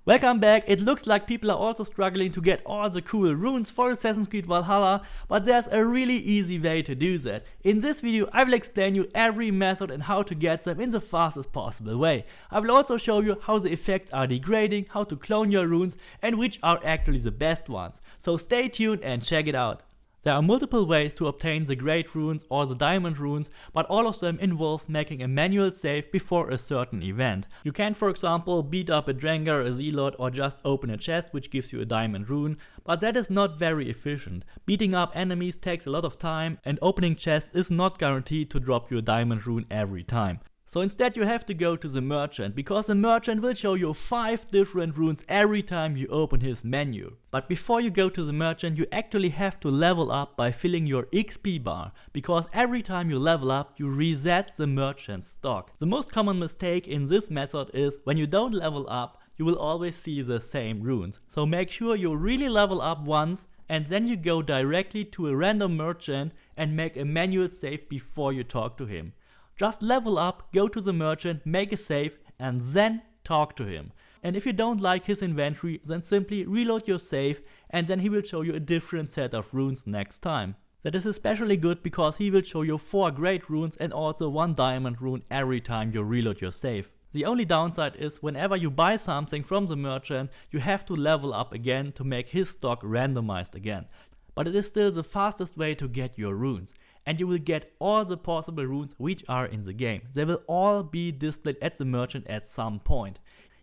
Welcome back. It looks like people are also struggling to get all the cool runes for Assassin's Creed Valhalla, but there's a really easy way to do that. In this video I will explain you every method and how to get them in the fastest possible way. I will also show you how the effects are degrading, how to clone your runes and which are actually the best ones. So stay tuned and check it out. There are multiple ways to obtain the great runes or the diamond runes, but all of them involve making a manual save before a certain event. You can, for example, beat up a Drengar, a Zealot, or just open a chest which gives you a diamond rune, but that is not very efficient. Beating up enemies takes a lot of time and opening chests is not guaranteed to drop you a diamond rune every time. So instead you have to go to the merchant, because the merchant will show you 5 different runes every time you open his menu. But before you go to the merchant, you actually have to level up by filling your XP bar, because every time you level up you reset the merchant's stock. The most common mistake in this method is when you don't level up you will always see the same runes. So make sure you really level up once and then you go directly to a random merchant and make a manual save before you talk to him. Just level up, go to the merchant, make a save and then talk to him. And if you don't like his inventory, then simply reload your save and then he will show you a different set of runes next time. That is especially good because he will show you 4 great runes and also 1 diamond rune every time you reload your save. The only downside is whenever you buy something from the merchant, you have to level up again to make his stock randomized again. But it is still the fastest way to get your runes. And you will get all the possible runes which are in the game. They will all be displayed at the merchant at some point.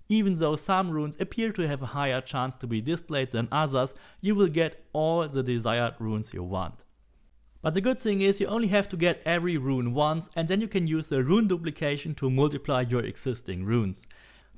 Even though some runes appear to have a higher chance to be displayed than others, you will get all the desired runes you want. But the good thing is you only have to get every rune once and then you can use the rune duplication to multiply your existing runes.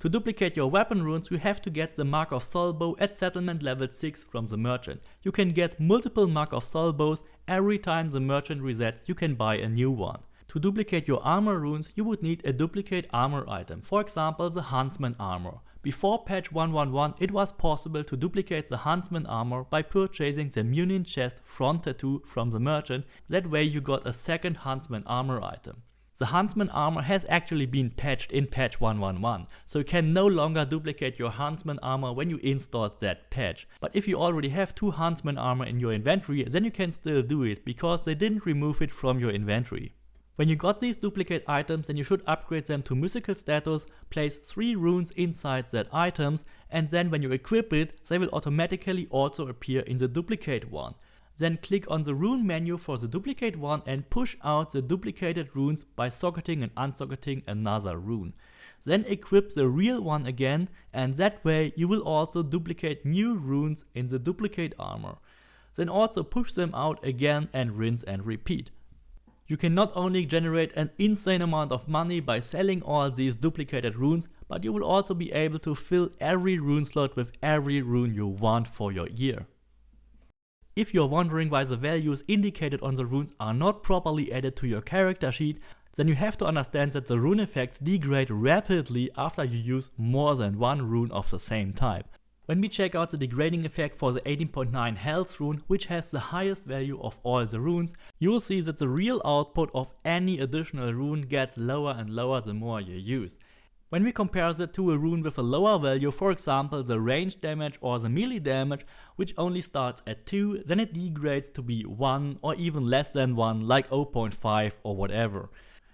To duplicate your weapon runes, you have to get the Mark of Sol bow at settlement level 6 from the merchant. You can get multiple Mark of Sol bows every time the merchant resets, you can buy a new one. To duplicate your armor runes, you would need a duplicate armor item, for example the Huntsman armor. Before patch 1.1 it was possible to duplicate the Huntsman armor by purchasing the Munin chest front tattoo from the merchant, that way you got a second Huntsman armor item. The Huntsman armor has actually been patched in patch 1.1, so you can no longer duplicate your Huntsman armor when you installed that patch. But if you already have 2 Huntsman armor in your inventory, then you can still do it, because they didn't remove it from your inventory. When you got these duplicate items, then you should upgrade them to mythical status, place 3 runes inside that items, and then when you equip it, they will automatically also appear in the duplicate one. Then click on the rune menu for the duplicate one and push out the duplicated runes by socketing and unsocketing another rune. Then equip the real one again, and that way you will also duplicate new runes in the duplicate armor. Then also push them out again and rinse and repeat. You can not only generate an insane amount of money by selling all these duplicated runes, but you will also be able to fill every rune slot with every rune you want for your gear. If you're wondering why the values indicated on the runes are not properly added to your character sheet, then you have to understand that the rune effects degrade rapidly after you use more than 1 rune of the same type. When we check out the degrading effect for the 18.9 health rune, which has the highest value of all the runes, you will see that the real output of any additional rune gets lower and lower the more you use. When we compare that to a rune with a lower value, for example the range damage or the melee damage, which only starts at 2, then it degrades to be 1 or even less than 1, like 0.5 or whatever.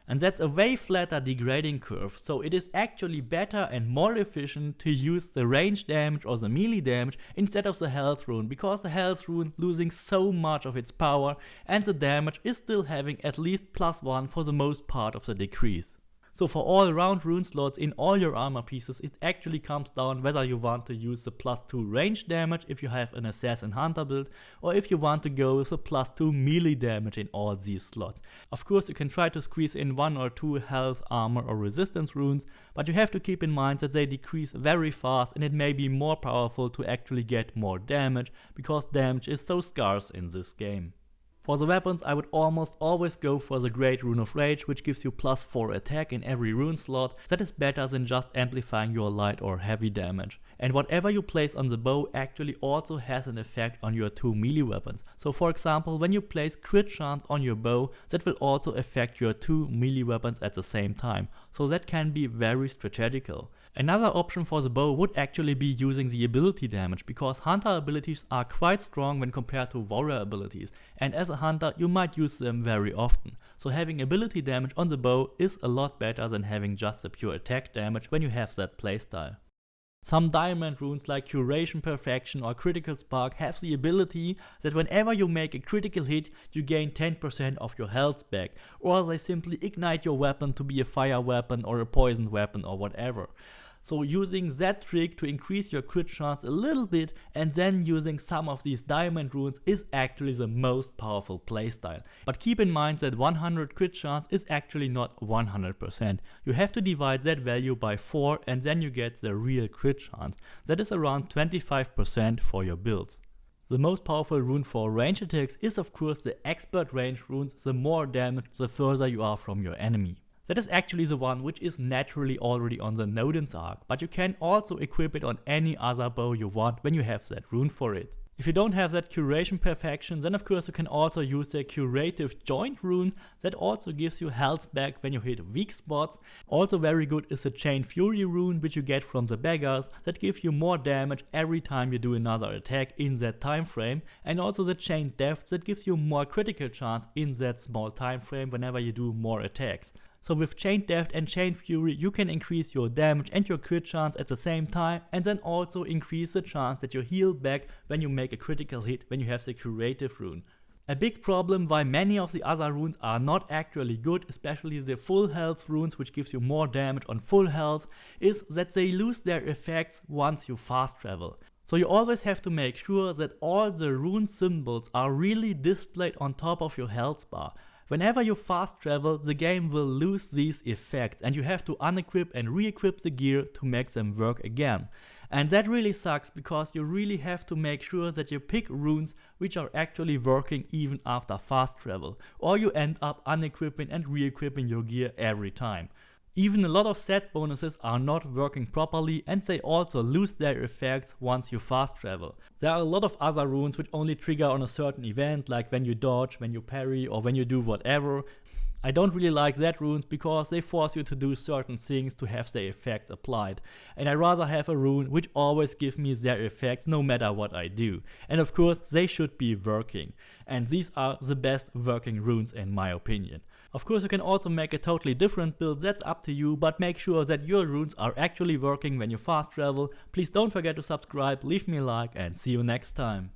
And that's a way flatter degrading curve, so it is actually better and more efficient to use the range damage or the melee damage instead of the health rune, because the health rune losing so much of its power and the damage is still having at least +1 for the most part of the decrease. So for all round rune slots in all your armor pieces, it actually comes down whether you want to use the +2 range damage if you have an assassin hunter build, or if you want to go with the +2 melee damage in all these slots. Of course you can try to squeeze in 1 or 2 health, armor or resistance runes, but you have to keep in mind that they decrease very fast and it may be more powerful to actually get more damage, because damage is so scarce in this game. For the weapons I would almost always go for the Great Rune of Rage, which gives you +4 attack in every rune slot. That is better than just amplifying your light or heavy damage. And whatever you place on the bow actually also has an effect on your 2 melee weapons. So for example, when you place crit chance on your bow, that will also affect your 2 melee weapons at the same time. So that can be very strategical. Another option for the bow would actually be using the ability damage, because hunter abilities are quite strong when compared to warrior abilities, and as a hunter you might use them very often. So having ability damage on the bow is a lot better than having just the pure attack damage when you have that playstyle. Some diamond runes like Curation Perfection or Critical Spark have the ability that whenever you make a critical hit you gain 10% of your health back, or they simply ignite your weapon to be a fire weapon or a poisoned weapon or whatever. So using that trick to increase your crit chance a little bit and then using some of these diamond runes is actually the most powerful playstyle. But keep in mind that 100 crit chance is actually not 100%. You have to divide that value by 4 and then you get the real crit chance. That is around 25% for your builds. The most powerful rune for range attacks is of course the expert range runes. The more damage the further you are from your enemy. That is actually the one which is naturally already on the Nodens arc, but you can also equip it on any other bow you want when you have that rune for it. If you don't have that Curation Perfection, then of course you can also use the Curative Joint rune that also gives you health back when you hit weak spots. Also very good is the Chain Fury rune, which you get from the beggars, that gives you more damage every time you do another attack in that time frame, and also the Chain Depth that gives you more critical chance in that small time frame whenever you do more attacks. So with Chain Depth and Chain Fury you can increase your damage and your crit chance at the same time, and then also increase the chance that you heal back when you make a critical hit when you have the Curative rune. A big problem why many of the other runes are not actually good, especially the full health runes which gives you more damage on full health, is that they lose their effects once you fast travel. So you always have to make sure that all the rune symbols are really displayed on top of your health bar. Whenever you fast travel, the game will lose these effects and you have to unequip and re-equip the gear to make them work again. And that really sucks, because you really have to make sure that you pick runes which are actually working even after fast travel, or you end up unequipping and re-equipping your gear every time. Even a lot of set bonuses are not working properly and they also lose their effects once you fast travel. There are a lot of other runes which only trigger on a certain event, like when you dodge, when you parry, or when you do whatever. I don't really like that runes because they force you to do certain things to have their effects applied. And I rather have a rune which always give me their effects no matter what I do. And of course they should be working. And these are the best working runes in my opinion. Of course you can also make a totally different build, that's up to you, but make sure that your runes are actually working when you fast travel. Please don't forget to subscribe, leave me a like, and see you next time.